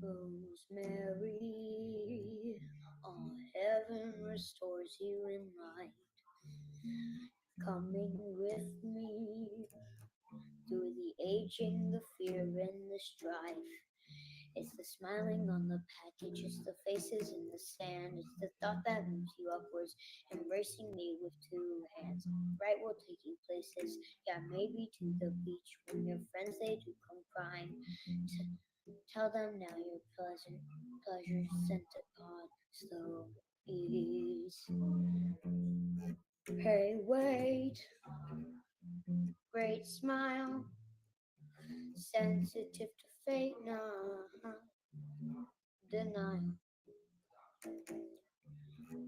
Rosemary, all heaven restores you in light. Coming with me through the aging, the fear, and the strife. It's the smiling on the package, it's the faces in the sand, it's the thought that moves you upwards, embracing me with two hands. Right will take you places, yeah, maybe to the beach when your friends they do come crying. Tell them now your pleasure sent upon slow ease. Hey, wait, great smile, sensitive to fate, nah, denial.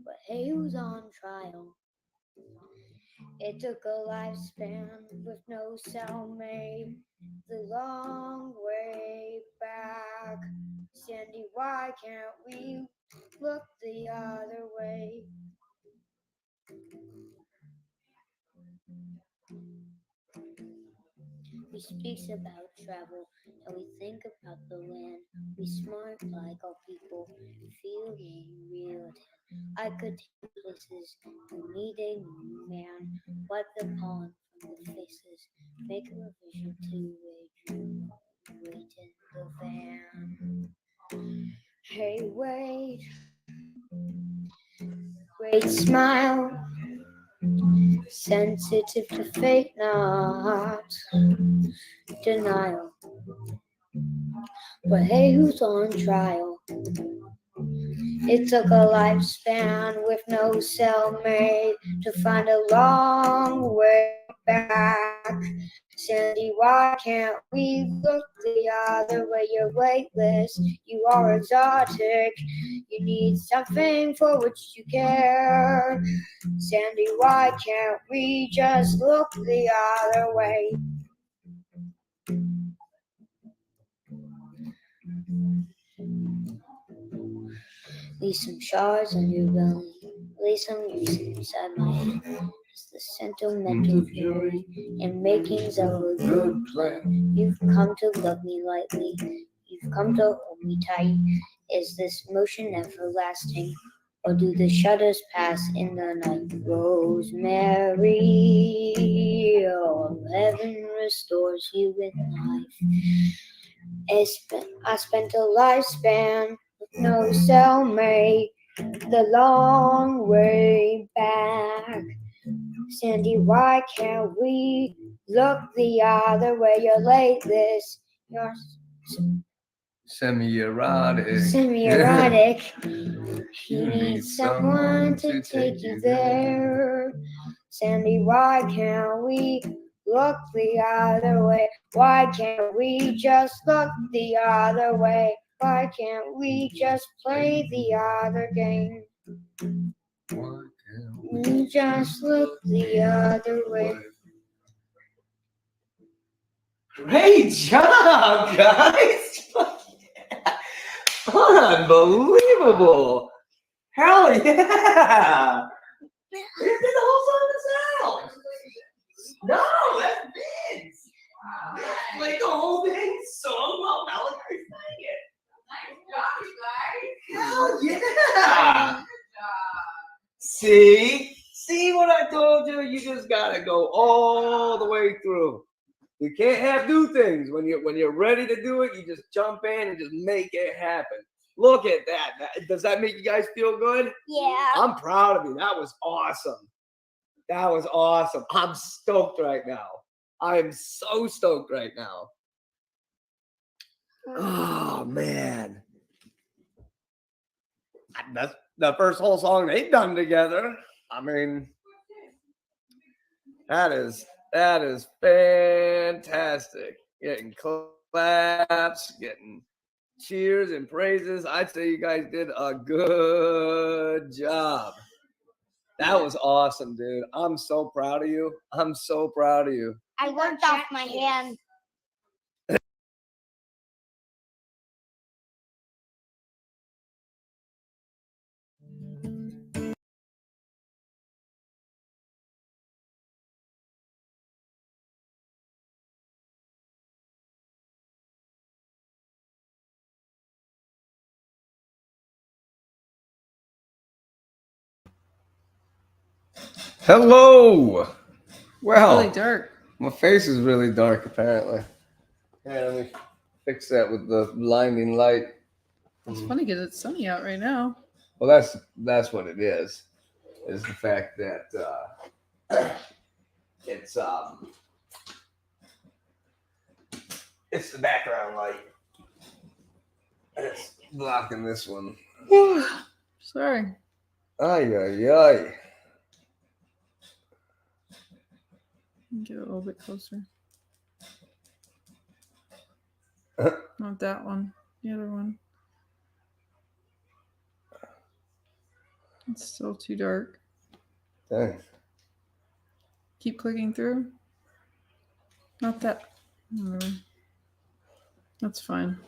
But hey, who's on trial? It took a lifespan with no cellmate, the long way back. Sandy, why can't we look the other way? We speaks about travel, and we think about the land. We smart like all people, feeling real. I could take places, you need a new man. Wipe the pollen from the faces, make a revision to a dream. Wait in the van. Hey, wait, great smile, sensitive to fate, not denial. But hey, who's on trial? It took a lifespan with no cellmate to find a long way back. Sandy, why can't we look the other way? You're weightless, you are exotic. You need something for which you care. Sandy, why can't we just look the other way? Leave some shards on your belly, lay some music inside my head. It's the sentimental fury and makings of a good plan. You've come to love me lightly, you've come to hold me tight. Is this motion everlasting, or do the shudders pass in the night? Rosemary, oh, heaven restores you in life. I spent a lifespan with no cellmate, the long way back. Sandy, why can't we look the other way? You're lateless, you're Semi-erotic. semi-erotic. You need someone to take you there. Sandy, why can't we look the other way? Why can't we just look the other way? Why can't we just play the other game? Why can't We just look the other way. Great job, guys! Unbelievable! Hell yeah! You did the whole song yourself. No, that's Vince. Like the whole dang song while Malachi sang it. Nice job, you guys. Hell yeah! Good job. See what I told you? You just gotta go all the way through. You can't have new things. When you're ready to do it, you just jump in and just make it happen. Look at that. Does that make you guys feel good? Yeah. I'm proud of you. That was awesome. That was awesome. I'm stoked right now. I am so stoked right now. Oh man. That's the first whole song they've done together. I mean, that is fantastic. Getting claps, getting cheers and praises. I'd say you guys did a good job. That was awesome, dude. I'm so proud of you. I'm so proud of you. I worked off my hand. Hello. Well, Really dark. my face is really dark apparently. Yeah, let me fix that with the blinding light. It's funny because it's sunny out right now. Well, that's what it is the fact that it's the background light. It's blocking this one. Sorry. Ay, ay, ay. Get a little bit closer. Uh. Not that one. The other one. It's still too dark. Dang. Keep clicking through. Not that. Whatever. That's fine.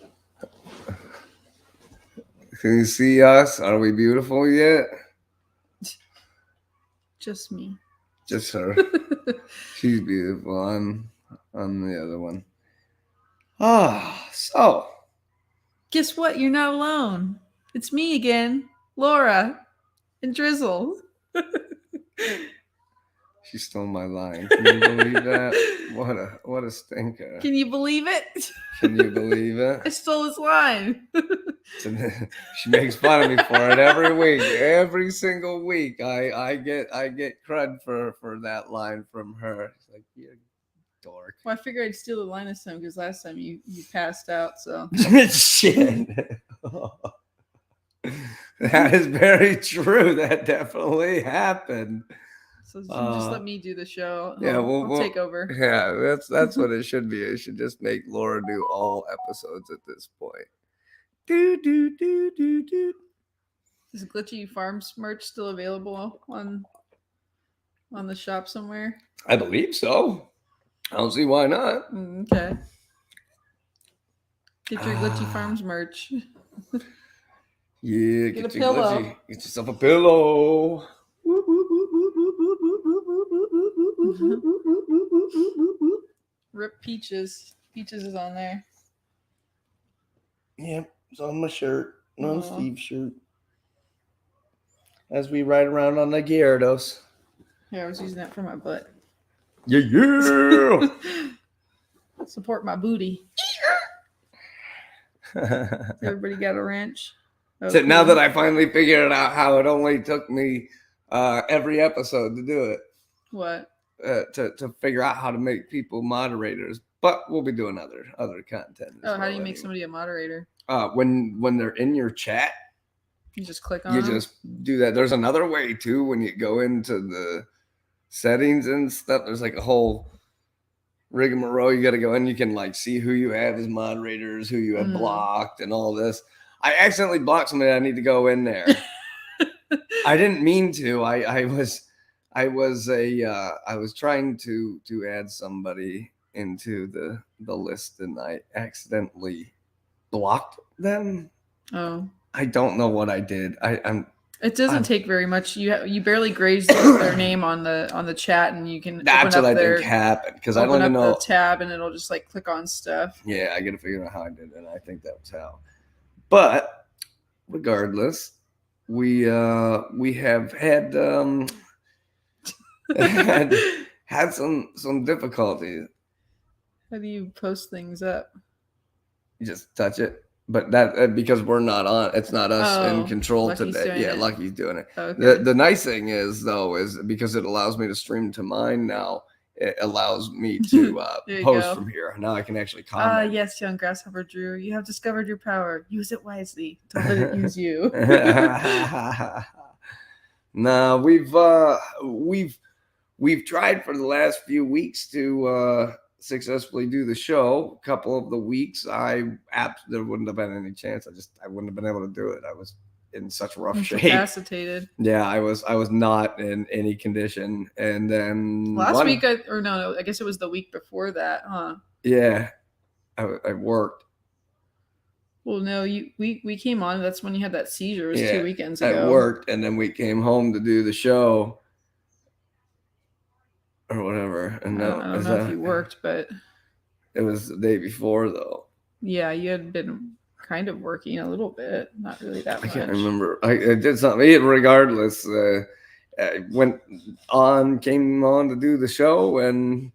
Can you see us? Are we beautiful yet? Just me. Just her. She's beautiful. I'm the other one. So. Guess what? You're not alone. It's me again, Laura, and Drizzle. She stole my line. Can you believe that? What a stinker. Can you believe it? Can you believe I it? stole his line. She makes fun of me for it every week. Every single week I get crud for that line from her. It's like, you dork. Well, I figured I'd steal the line this time because last time you passed out, so. Shit. That is very true. That definitely happened. So just let me do the show. Yeah, I'll take over. Yeah, that's what it should be. It should just make Laura do all episodes at this point. Do. Is Glitchy Farms merch still available on the shop somewhere? I believe so. I don't see why not. Okay. Get your Glitchy Farms merch. Yeah, Get a your pillow. Glitchy. Get yourself a pillow. Rip Peaches. Peaches is on there. Yep, it's on my shirt. On Aw. Steve's shirt. As we ride around on the Gyarados. Yeah, I was using that for my butt. Yeah. Support my booty. Everybody got a wrench. So now that I finally figured out how it only took me every episode to do it, What? to figure out how to make people moderators, but we'll be doing other content. Oh, how do you make somebody a moderator? When they're in your chat, You just click on you them? just do that. There's another way too when you go into the settings and stuff. There's like a whole rigmarole. You got to go in. You can like see who you have as moderators, who you have blocked, and all this. I accidentally blocked somebody. I need to go in there. I didn't mean to. I was trying to add somebody into the list, and I accidentally blocked them. Oh. I don't know what I did. It doesn't take very much. You barely graze their name on the chat, and you can. That's open what up I their, think happened because I don't open even up know. the tab, and it'll just like click on stuff. Yeah, I got to figure out how I did it. And I think that was how. But regardless, we have had had some difficulties. How do you post things up? You just touch it. But that because we're not on, it's not us in control Lucky's today. doing Yeah, it. Lucky's doing it. Okay. The nice thing is though is because it allows me to stream to mine now. It allows me to post from here. Now I can actually comment. Yes, young grasshopper Drew, you have discovered your power. Use it wisely. Don't let it use you. No, we've tried for the last few weeks to successfully do the show. A couple of the weeks there wouldn't have been any chance. I wouldn't have been able to do it. I was in such rough shape. Incapacitated. Yeah, I was not in any condition. And then Last week, I guess it was the week before that, huh? Yeah, I worked. Well, no, we came on. That's when you had that seizure. It was 2 weekends ago. I worked, and then we came home to do the show or whatever. And I don't know if you worked, but it was the day before, though. Yeah, you had been kind of working a little bit, not really that much. I can't remember. I did something. Regardless, came on to do the show, and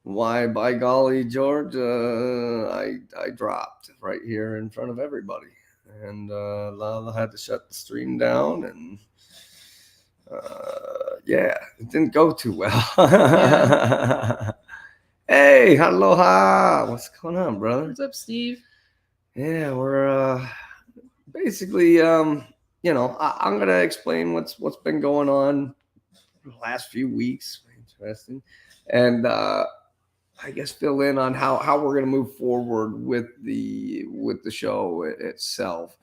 why, by golly, George, I dropped right here in front of everybody, and Lala had to shut the stream down, and yeah, it didn't go too well. Yeah. Hey, aloha! What's going on, brother? What's up, Steve? Yeah, we're basically, you know, I'm gonna explain what's been going on the last few weeks. Interesting, and I guess fill in on how we're gonna move forward with the show itself.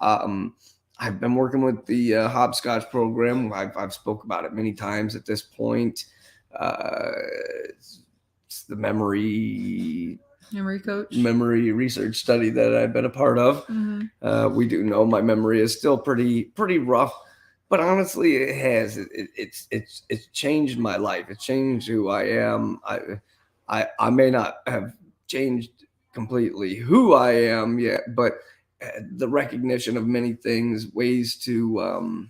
I've been working with the hopscotch program. I've spoke about it many times at this point. It's the memory coach. memory research study that I've been a part of. Mm-hmm. We do know my memory is still pretty rough, but honestly, it has. It's changed my life. It's changed who I am. I may not have changed completely who I am yet, but the recognition of many things, ways to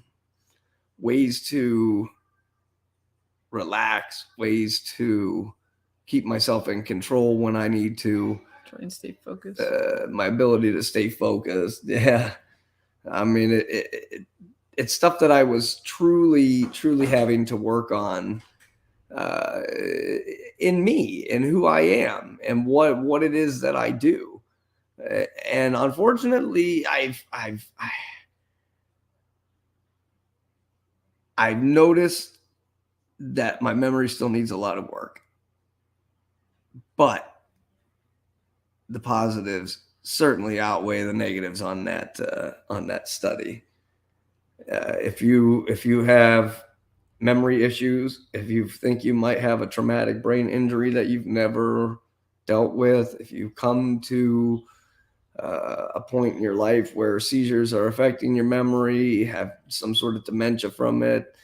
relax, ways to keep myself in control when I need to. Try and stay focused. My ability to stay focused. Yeah. I mean, it's stuff that I was truly having to work on in me and who I am and what it is that I do. And unfortunately, I've noticed that my memory still needs a lot of work, but the positives certainly outweigh the negatives on that study. If you have memory issues, if you think you might have a traumatic brain injury that you've never dealt with, if you come to a point in your life where seizures are affecting your memory, have some sort of dementia from it,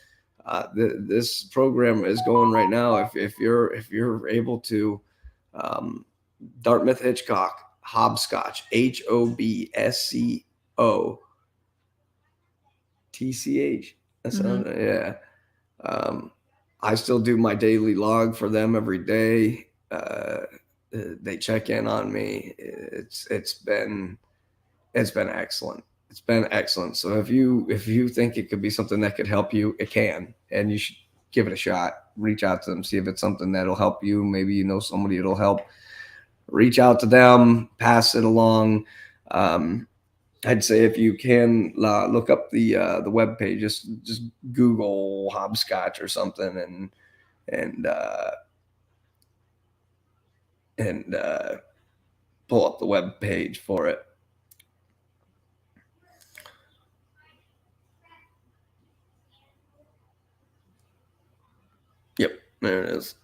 this program is going right now. If you're able to, Dartmouth Hitchcock Hopscotch, HOBSCOTCH. That's yeah. I still do my daily log for them every day. They check in on me. It's been excellent. It's been excellent. So if you think it could be something that could help you, it can, and you should give it a shot. Reach out to them, see if it's something that'll help you. Maybe you know somebody it'll help. Reach out to them, pass it along. I'd say if you can look up the web page, just Google hopscotch or something, and pull up the web page for it. Yep, there it is.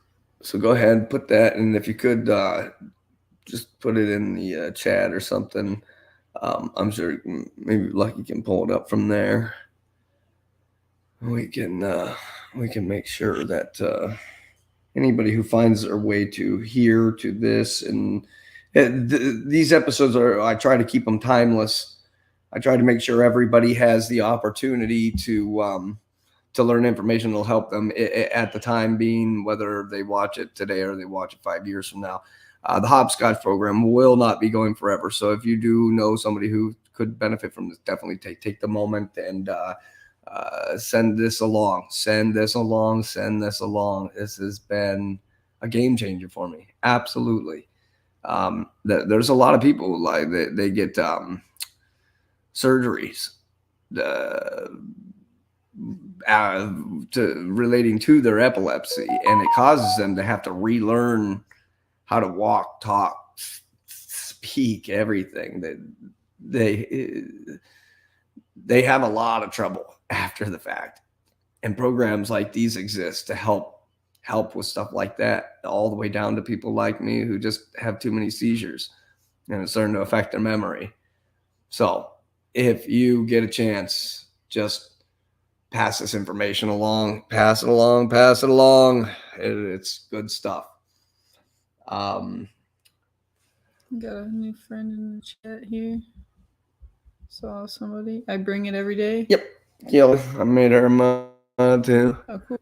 So go ahead and put that, and if you could just put it in the chat or something. I'm sure maybe Lucky can pull it up from there. We can make sure that anybody who finds their way to here to this, and these episodes I try to keep them timeless. I try to make sure everybody has the opportunity to learn information that'll help them at the time being, whether they watch it today or they watch it 5 years from now. The hopscotch program will not be going forever. So if you do know somebody who could benefit from this, definitely take the moment and send this along. Send this along. This has been a game changer for me. Absolutely. There's a lot of people like they get surgeries relating to their epilepsy, and it causes them to have to relearn how to walk, talk, speak, everything. They have a lot of trouble after the fact, and programs like these exist to help with stuff like that, all the way down to people like me who just have too many seizures and it's starting to affect their memory. So if you get a chance, just pass this information along. Pass it along. It's good stuff. Got a new friend in the chat here. Saw somebody. I bring it every day. Yep. I made her too. Oh, cool.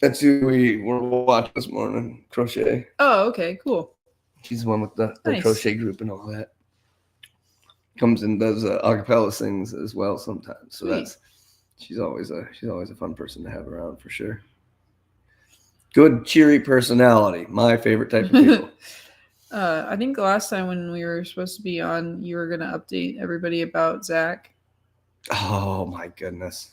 That's who we were watching this morning. Crochet. Oh, okay, cool. She's the one with the Nice. crochet group and all that. Comes and does acapella sings as well sometimes. So Sweet. she's always a fun person to have around for sure. Good, cheery personality. My favorite type of people. I think the last time when we were supposed to be on, you were gonna update everybody about Zach. Oh my goodness.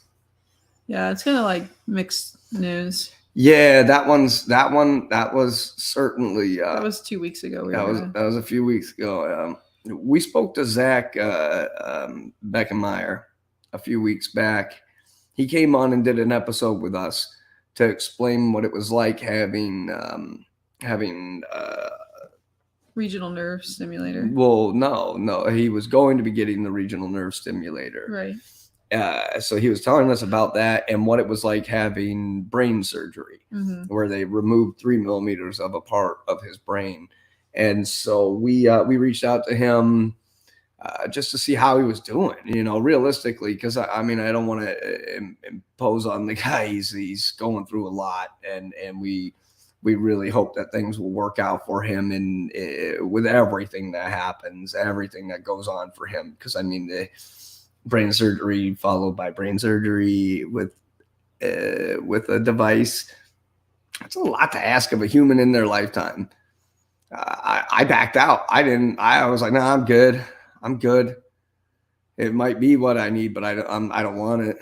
Yeah, it's kind of like mixed news. Yeah, that one. That was certainly. That was 2 weeks ago. That was a few weeks ago. We spoke to Zach Beckenmeyer a few weeks back. He came on and did an episode with us to explain what it was like having regional nerve stimulator. Well, no, he was going to be getting the regional nerve stimulator. Right. So he was telling us about that and what it was like having brain surgery, where they removed 3 millimeters of a part of his brain. And so we reached out to him just to see how he was doing, realistically, because I mean, I don't want to impose on the guy. He's going through a lot, and we really hope that things will work out for him and with everything that happens, everything that goes on for him. Because I mean, the brain surgery followed by brain surgery with a device. It's a lot to ask of a human in their lifetime. I backed out. I was like, no, I'm good. It might be what I need, but I don't want it.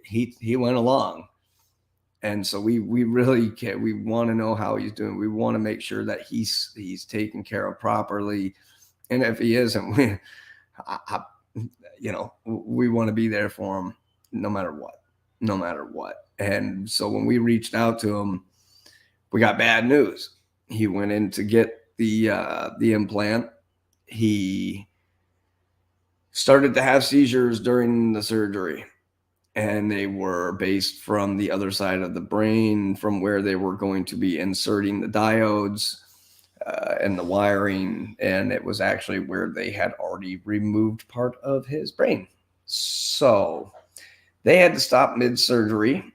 He went along. And so we really can't. We want to know how he's doing. We want to make sure that he's taken care of properly. And if he isn't, we want to be there for him no matter what. And so when we reached out to him, we got bad news. He went in to get the implant. He started to have seizures during the surgery, and they were based from the other side of the brain, from where they were going to be inserting the diodes and the wiring. And it was actually where they had already removed part of his brain. So they had to stop mid-surgery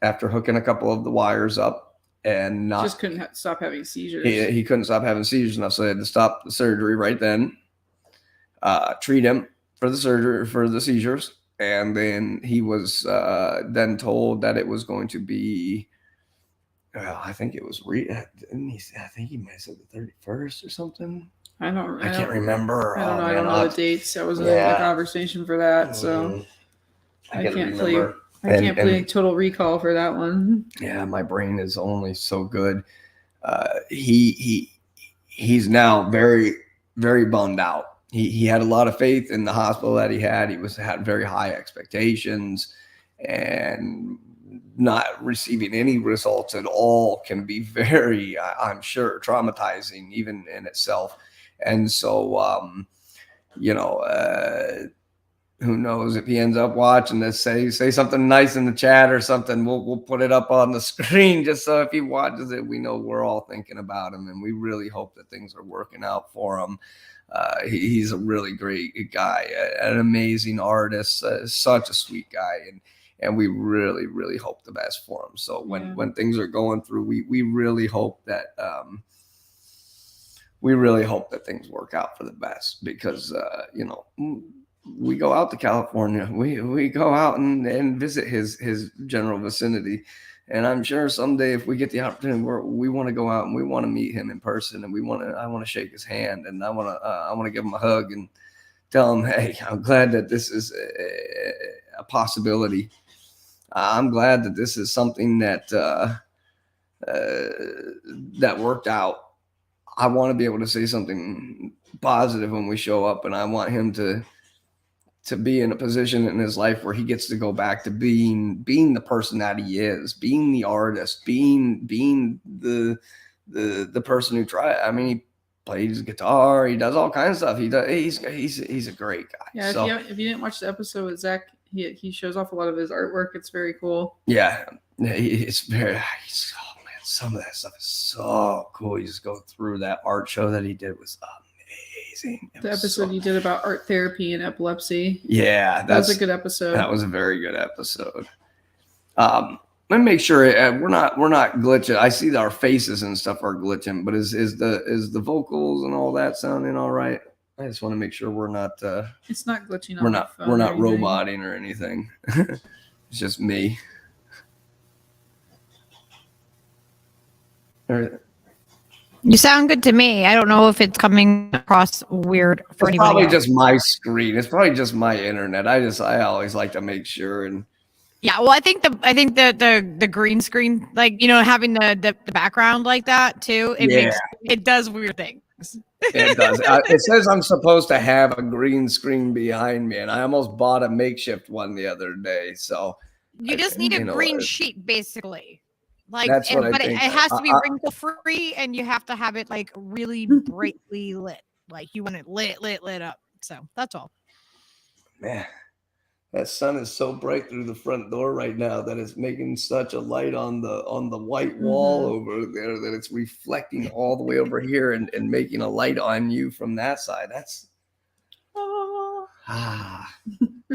after hooking a couple of the wires up. And just couldn't stop having seizures. He couldn't stop having seizures enough, so they had to stop the surgery right then, treat him for the seizures, and then he was then told that it was going to be. I think it was. I think he might have said the 31st or something. I can't remember. I don't know. I don't know the dates. That wasn't a conversation for that, so I can't play. I can't play Total Recall for that one. Yeah, my brain is only so good. He's now very, very bummed out. He had a lot of faith in the hospital that he had. He had very high expectations, and not receiving any results at all can be very, I'm sure, traumatizing even in itself. And so, who knows if he ends up watching this, say something nice in the chat or something. We'll put it up on the screen just so if he watches it, we know we're all thinking about him, and we really hope that things are working out for him. He's a really great guy, an amazing artist, such a sweet guy, and we really, really hope the best for him. So when things are going through, we really hope that things work out for the best, because we go out to California, we go out and visit his general vicinity. And I'm sure someday if we get the opportunity, we want to go out and we want to meet him in person, and I want to shake his hand, and I want to give him a hug and tell him, hey, I'm glad that this is a possibility. I'm glad that this is something that that worked out. I want to be able to say something positive when we show up, and I want him to be in a position in his life where he gets to go back to being the person that he is, being the artist, being the person who tried. I mean, he plays guitar, he does all kinds of stuff. He's a great guy. Yeah. So, if you didn't watch the episode with Zach, he shows off a lot of his artwork. It's very cool. Yeah, it's very. Some of that stuff is so cool. You just go through that art show that he did was amazing. The episode you did about art therapy and epilepsy. Yeah, that was a good episode. That was a very good episode. Let me make sure we're not glitching. I see that our faces and stuff are glitching, but is the vocals and all that sounding all right? I just want to make sure we're not. It's not glitching. We're on not. my phone We're or not anything. roboting or anything. It's just me. You sound good to me. I don't know if it's coming across weird for It's anybody probably else. just my screen. It's probably just my internet. I always like to make sure. And Yeah, well, I think the green screen, like, you know, having the background like that too, it does weird things. it does. It says I'm supposed to have a green screen behind me, and I almost bought a makeshift one the other day. So You just need a green sheet, basically. Like, that's what but I think. it has to be wrinkle free, and you have to have it like really brightly lit. Like you want it lit up. So that's all. Man, that sun is so bright through the front door right now that it's making such a light on the white wall over there that it's reflecting all the way over here and making a light on you from that side. That's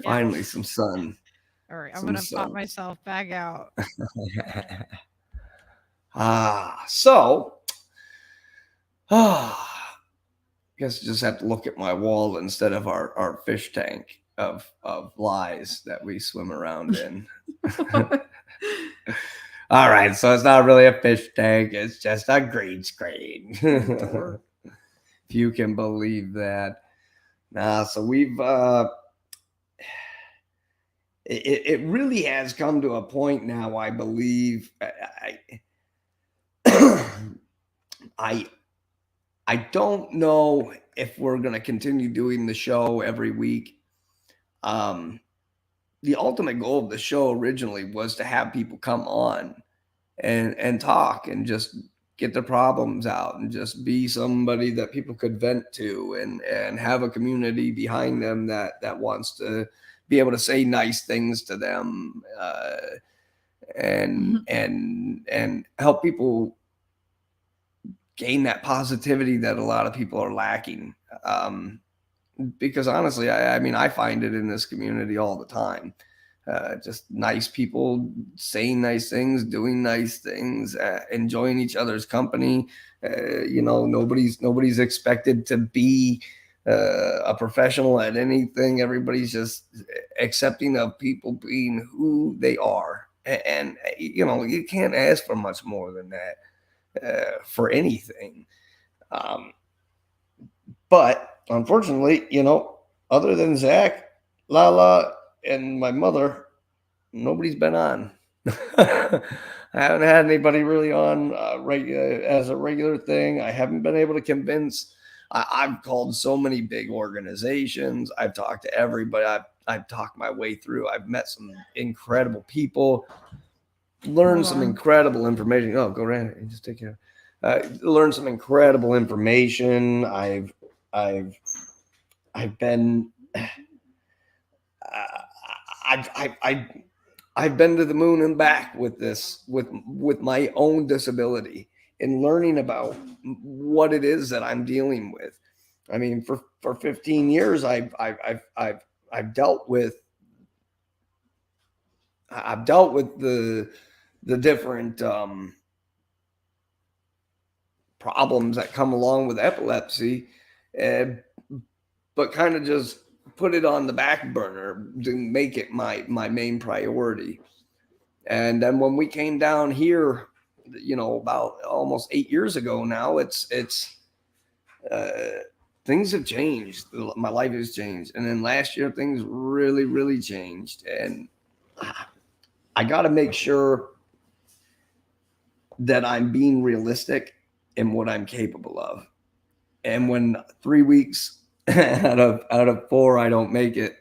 finally some sun. All right, I'm gonna pop myself back out. So guess you just have to look at my wall instead of our fish tank of lies that we swim around in. All right, so it's not really a fish tank, it's just a green screen. If you can believe that. So we've it really has come to a point now, I believe. I don't know if we're going to continue doing the show every week. The ultimate goal of the show originally was to have people come on and talk and just get their problems out and just be somebody that people could vent to and have a community behind them that wants to be able to say nice things to them and help people gain that positivity that a lot of people are lacking. Because honestly, I mean, I find it in this community all the time. Just nice people saying nice things, doing nice things, enjoying each other's company. You know, nobody's expected to be a professional at anything. Everybody's just accepting of people being who they are. And you know, you can't ask for much more than that for anything. But unfortunately, you know, other than Zach, Lala, and my mother, nobody's been on. I haven't had anybody really on as a regular thing. I haven't been able to convince. I've called so many big organizations. I've talked to everybody. I've talked my way through. I've met some incredible people, learned some incredible information. Oh, go around and just take care. Learned some incredible information. I've been I've been to the moon and back with this, with my own disability and learning about what it is that I'm dealing with. I mean, for 15 years, I've dealt with the different problems that come along with epilepsy, but kind of just put it on the back burner to make it my main priority. And then when we came down here, you know, about almost 8 years ago now, it's things have changed. My life has changed. And then last year, things really, really changed. And I got to make sure that I'm being realistic in what I'm capable of. And when 3 weeks out of 4 I don't make it,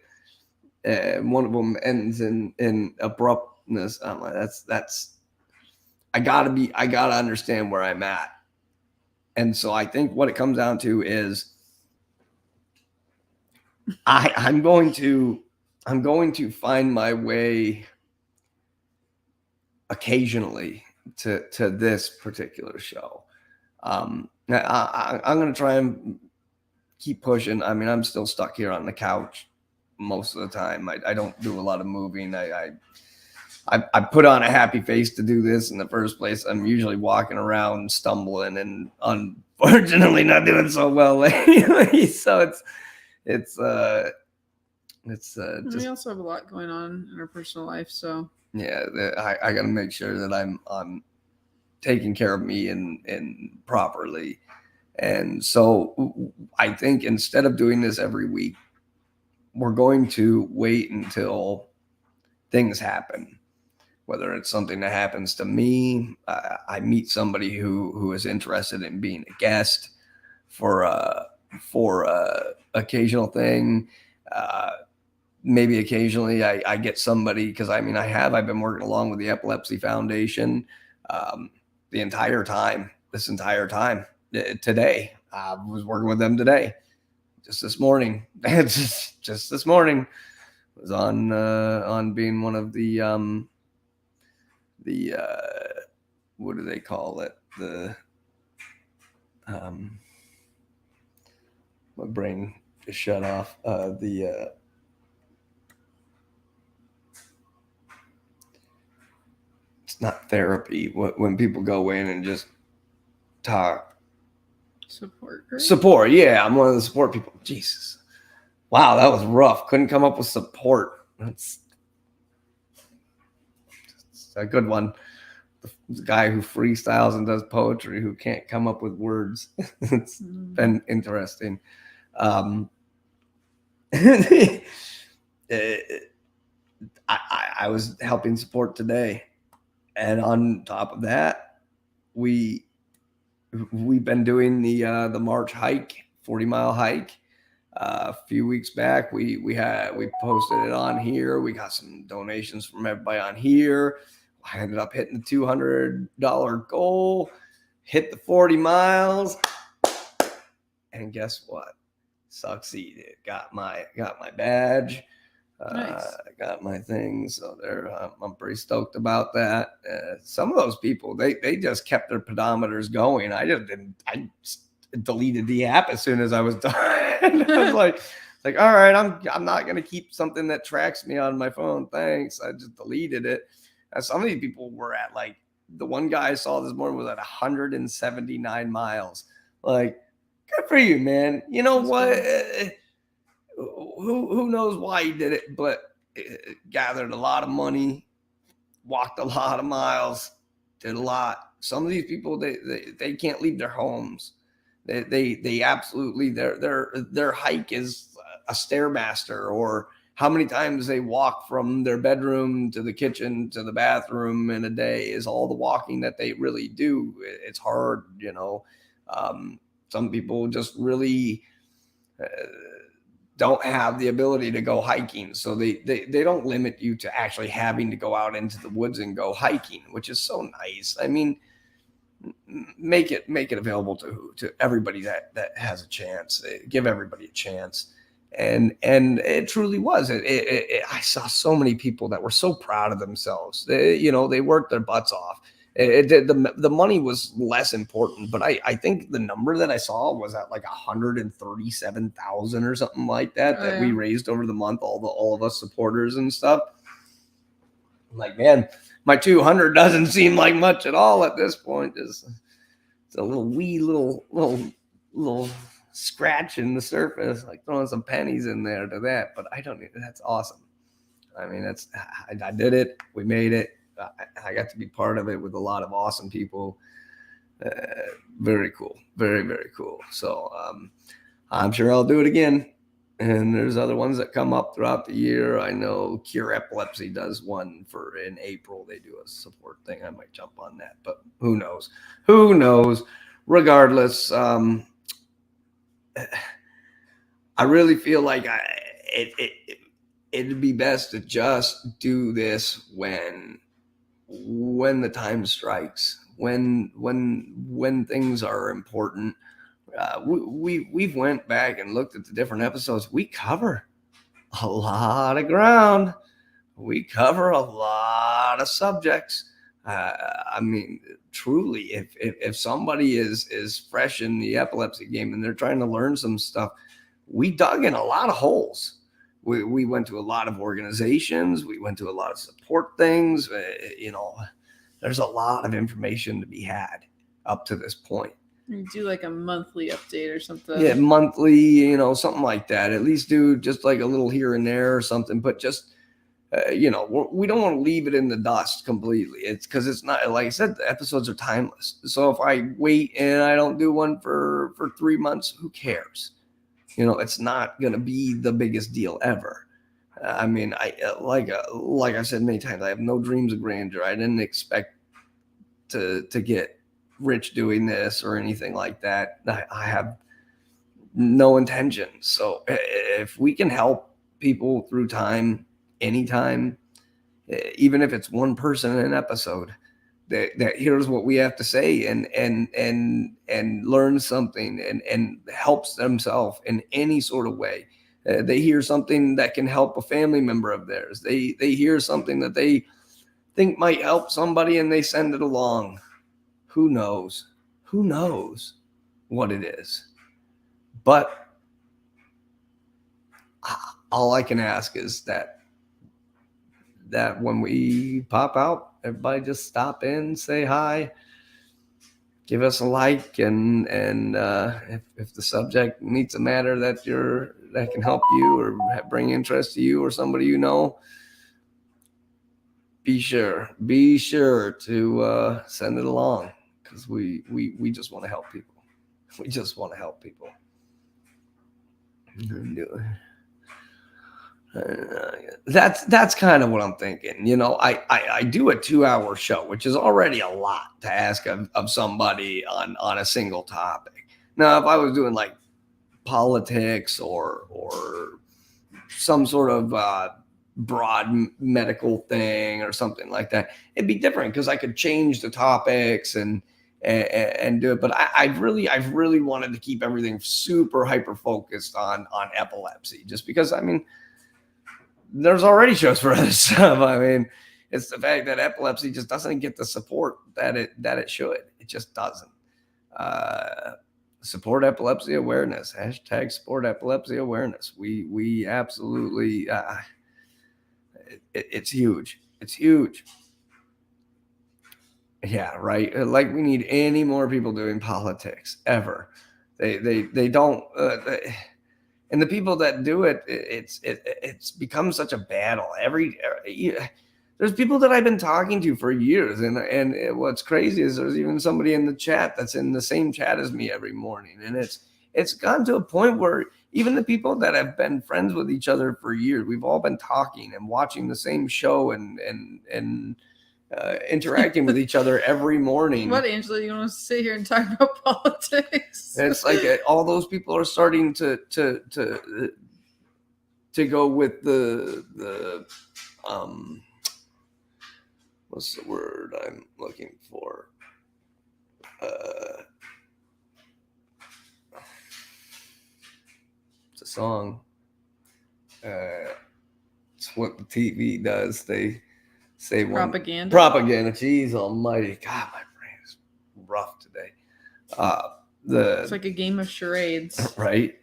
one of them ends in abruptness, I'm like, that's I gotta understand where I'm at. And so I think what it comes down to is I'm going to find my way occasionally to this particular show. I'm going to try and keep pushing. I mean, I'm still stuck here on the couch most of the time. I don't do a lot of moving. I I put on a happy face to do this in the first place. I'm usually walking around stumbling and unfortunately not doing so well lately. So it's just, we also have a lot going on in our personal life, so yeah, I got to make sure that I'm taking care of me and properly. And so I think instead of doing this every week, we're going to wait until things happen. Whether it's something that happens to me, I meet somebody who is interested in being a guest for occasional thing. Maybe occasionally I get somebody, because I've been working along with the Epilepsy Foundation this entire time. Today, I was working with them today, just this morning. just this morning was on being one of the what do they call it? My brain just shut off. It's not therapy. When people go in and just talk. support group. Support. Yeah, I'm one of the support people. Jesus. Wow, that was rough. Couldn't come up with support. That's a good one. The guy who freestyles and does poetry who can't come up with words. It's been interesting. I was helping support today, and on top of that, we've been doing the March hike, 40-mile hike. A few weeks back, we posted it on here. We got some donations from everybody on here. I ended up hitting the $200 goal, hit the 40 miles, and guess what? Succeeded. Got my badge. Nice. Got my things. So I'm pretty stoked about that. Some of those people, they just kept their pedometers going. I deleted the app as soon as I was done. I was like, all right, I'm not gonna keep something that tracks me on my phone. Thanks. I just deleted it. And some of these people were at, like, the one guy I saw this morning was at 179 miles. Like, good for you, man. You know what? Who knows why he did it, but it gathered a lot of money, walked a lot of miles, did a lot. Some of these people, they can't leave their homes. They absolutely, their hike is a Stairmaster, or how many times they walk from their bedroom to the kitchen to the bathroom in a day is all the walking that they really do. It's hard, you know. Some people just really don't have the ability to go hiking, so they don't limit you to actually having to go out into the woods and go hiking, which is so nice. I mean, make it available to everybody that has a chance. Give everybody a chance. And it truly was. I saw so many people that were so proud of themselves. They worked their butts off. The money was less important, but I think the number that I saw was at like 137,000 or something like that we raised over the month. All of us supporters and stuff. I'm like, man, my 200 doesn't seem like much at all at this point. It's a little scratch in the surface, like throwing some pennies in there to that, but I don't need it. That's awesome. I mean, I did it. We made it. I got to be part of it with a lot of awesome people. Very cool. Very, very cool. So I'm sure I'll do it again. And there's other ones that come up throughout the year. I know Cure Epilepsy does one in April. They do a support thing. I might jump on that, but who knows? Who knows? Regardless, I really feel like it'd be best to just do this when the time strikes, when things are important. We've went back and looked at the different episodes. We cover a lot of ground. We cover a lot of subjects. I mean, truly, if somebody is fresh in the epilepsy game and they're trying to learn some stuff, we dug in a lot of holes. We went to a lot of organizations. We went to a lot of support things. There's a lot of information to be had up to this point. You do like a monthly update or something. Yeah, monthly, something like that. At least do just like a little here and there or something. But just, we don't want to leave it in the dust completely. It's because it's not, like I said, the episodes are timeless. So if I wait and I don't do one for 3 months, who cares? It's not going to be the biggest deal ever. I mean, like I said many times, I have no dreams of grandeur. I didn't expect to get rich doing this or anything like that. I have no intention. So if we can help people through time, anytime, even if it's one person in an episode that hears what we have to say and learns something and helps themselves in any sort of way. They hear something that can help a family member of theirs. They hear something that they think might help somebody and they send it along. Who knows? Who knows what it is? But all I can ask is that when we pop out, everybody just stop in, say hi, give us a like, and if the subject meets a matter that can help you or bring interest to you or somebody be sure to send it along, because we just want to help people. We just want to help people. That's kind of what I'm thinking. I do a 2-hour show, which is already a lot to ask of somebody on a single topic. Now, if I was doing like politics or some sort of broad medical thing or something like that, it'd be different because I could change the topics and do it. But I've really wanted to keep everything super hyper focused on epilepsy, just because, I mean, there's already shows for other stuff. I mean, it's the fact that epilepsy just doesn't get the support that it should. It just doesn't. Support epilepsy awareness. # support epilepsy awareness. We absolutely, it's huge. It's huge. Yeah, right. Like, we need any more people doing politics ever. They don't. And the people that do it, it's become such a battle. There's people that I've been talking to for years, and what's crazy is there's even somebody in the chat that's in the same chat as me every morning, and it's gotten to a point where even the people that have been friends with each other for years, we've all been talking and watching the same show and interacting with each other every morning. What, Angela? You want to sit here and talk about politics? And it's like all those people are starting to go with the what's the word I'm looking for? It's a song. It's what the TV does. They say propaganda. Propaganda. Jeez almighty. God, my brain is rough today. It's like a game of charades. Right.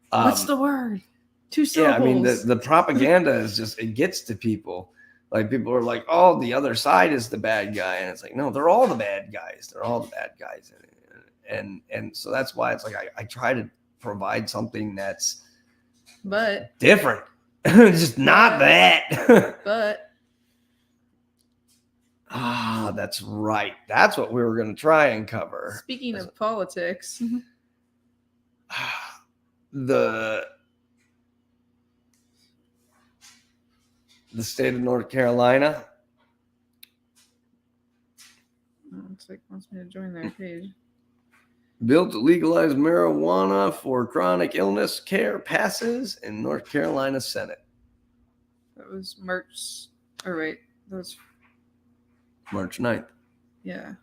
What's the word? 2 syllables. Yeah, I mean, the propaganda is just, it gets to people. Like, people are like, oh, the other side is the bad guy. And it's like, no, they're all the bad guys. They're all the bad guys. And so that's why it's like, I try to provide something that's different. Just not that. But that's right. That's what we were going to try and cover. Speaking of politics, the state of North Carolina. Looks like it wants me to join their page. Bill to legalize marijuana for chronic illness care passes in North Carolina Senate. That was March. That was March 9th. Yeah.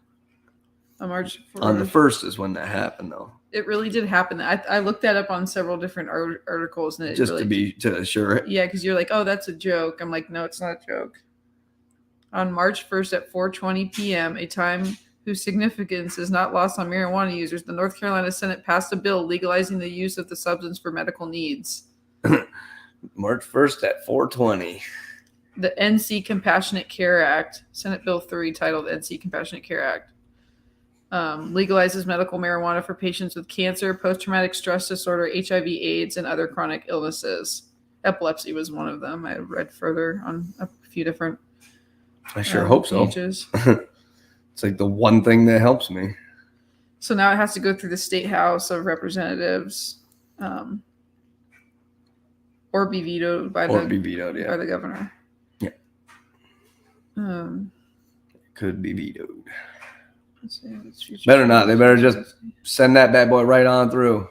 On March 4th. On the 1st is when that happened, though. It really did happen. I looked that up on several different articles, and it just really, to assure it. Yeah, because you're like, oh, that's a joke. I'm like, no, it's not a joke. On March 1st at 4:20 p.m., a time whose significance is not lost on marijuana users, the North Carolina Senate passed a bill legalizing the use of the substance for medical needs. March 1st at 4:20. The NC Compassionate Care Act, Senate Bill 3, titled NC Compassionate Care Act, legalizes medical marijuana for patients with cancer, post-traumatic stress disorder, HIV/AIDS, and other chronic illnesses. Epilepsy was one of them. I read further on a few different I sure hope so. pages. It's like the one thing that helps me. So now it has to go through the State House of Representatives, or be vetoed by Or be vetoed, by yeah. the governor. Yeah. Um, Could be vetoed. let's see, it's future Better not. They better just policy. send that bad boy right on through.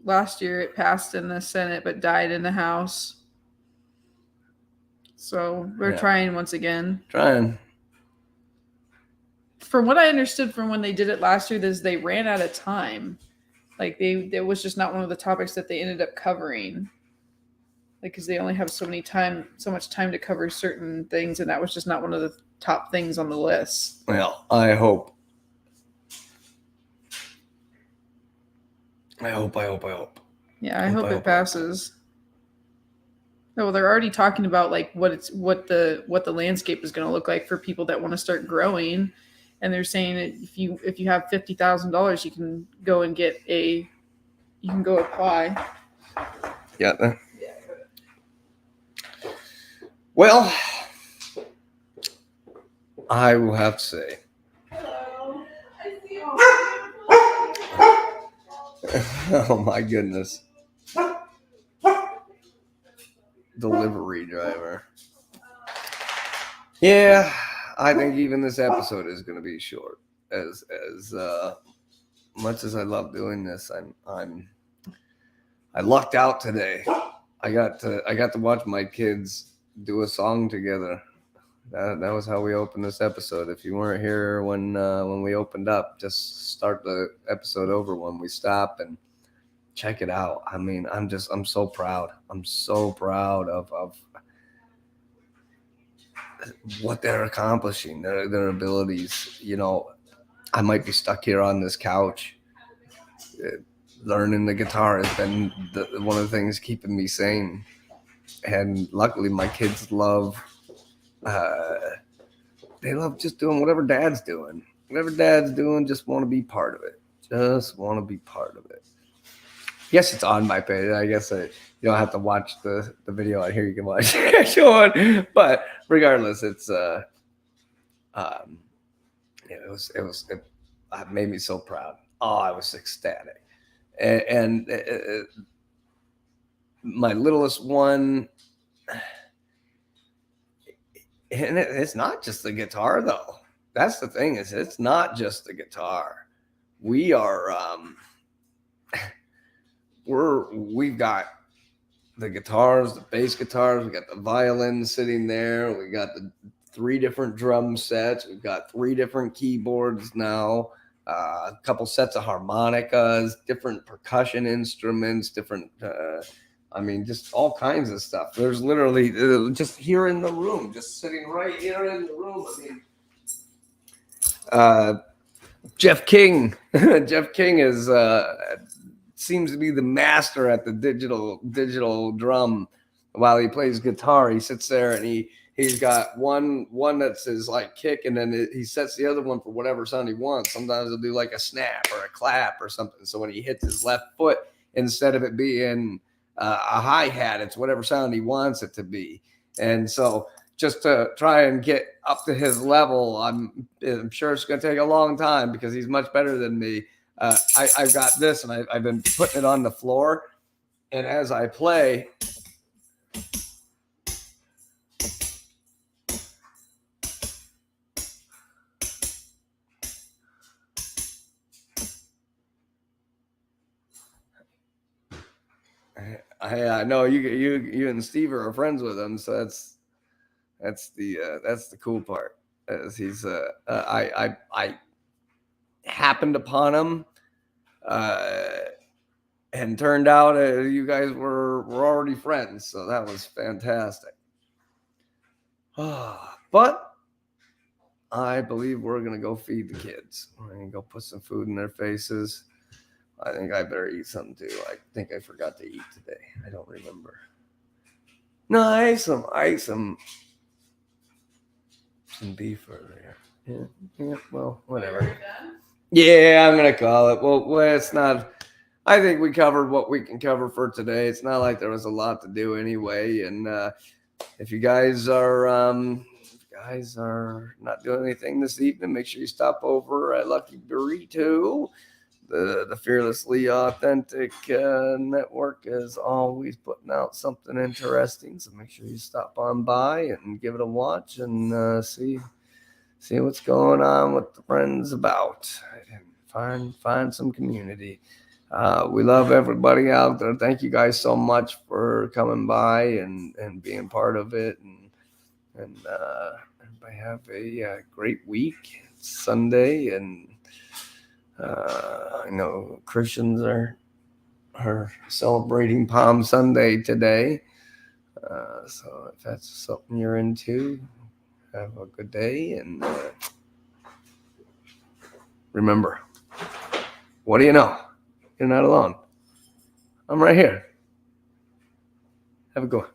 Last year it passed in the Senate but died in the House. So we're Yeah. trying once again. Trying. From what I understood from when they did it last year, is they ran out of time. Like it was just not one of the topics that they ended up covering. Like, because they only have so much time to cover certain things, and that was just not one of the top things on the list. Well, I hope. I hope. Yeah, I hope it passes. No, well, they're already talking about like what the landscape is going to look like for people that want to start growing, and they're saying that if you have $50,000, you can go and you can go apply. Yeah. Well, I will have to say. Oh my goodness. Delivery driver. Yeah, I think even this episode is going to be short. As much as I love doing this, I lucked out today. I got to watch my kids do a song together. That was how we opened this episode. If you weren't here when we opened up, just start the episode over when we stop and check it out. I mean, I'm so proud. I'm so proud of what they're accomplishing, their abilities. You know, I might be stuck here on this couch. Learning the guitar has been one of the things keeping me sane. And luckily my kids love they love just doing whatever dad's doing. Whatever dad's doing, just want to be part of it. Just want to be part of it. Yes, it's on my page. I guess you don't have to watch the video out here. You can watch the actual one. But regardless, it made me so proud. Oh, I was ecstatic. And my littlest one, and it's not just the guitar though. That's the thing, is it's not just the guitar. We are we've got the guitars, the bass guitars, we got the violin sitting there, we got the 3 different drum sets, we've got 3 different keyboards now, a couple sets of harmonicas, different percussion instruments, different just all kinds of stuff. There's literally just here in the room, just sitting right here in the room. I mean, Jeff King. Jeff King is seems to be the master at the digital drum. While he plays guitar, he sits there and he's got one that's his like kick, and then he sets the other one for whatever sound he wants. Sometimes he'll do like a snap or a clap or something. So when he hits his left foot, instead of it being a hi-hat, it's whatever sound he wants it to be. And so just to try and get up to his level, I'm sure it's going to take a long time because he's much better than me. I've got this, and I've been putting it on the floor, and as I play, I know you and Steve are friends with him, so that's the cool part. As he's I happened upon him, and turned out you guys were already friends, so that was fantastic. But I believe we're gonna go feed the kids. We're gonna go put some food in their faces. I think I better eat something too. I think I forgot to eat today. I don't remember. No, I ate some beef earlier. Yeah, well, whatever. Yeah, I'm gonna call it. Well, it's not. I think we covered what we can cover for today. It's not like there was a lot to do anyway. And if you guys are not doing anything this evening, make sure you stop over at Lucky Burrito. The Fearlessly Authentic Network is always putting out something interesting. So make sure you stop on by and give it a watch and see what's going on with the friends about and find some community. We love everybody out there. Thank you guys so much for coming by and being part of it. And everybody have a great week. It's Sunday, and I know Christians are celebrating Palm Sunday today. So if that's something you're into, have a good day. And remember, what do you know? You're not alone. I'm right here. Have a good one.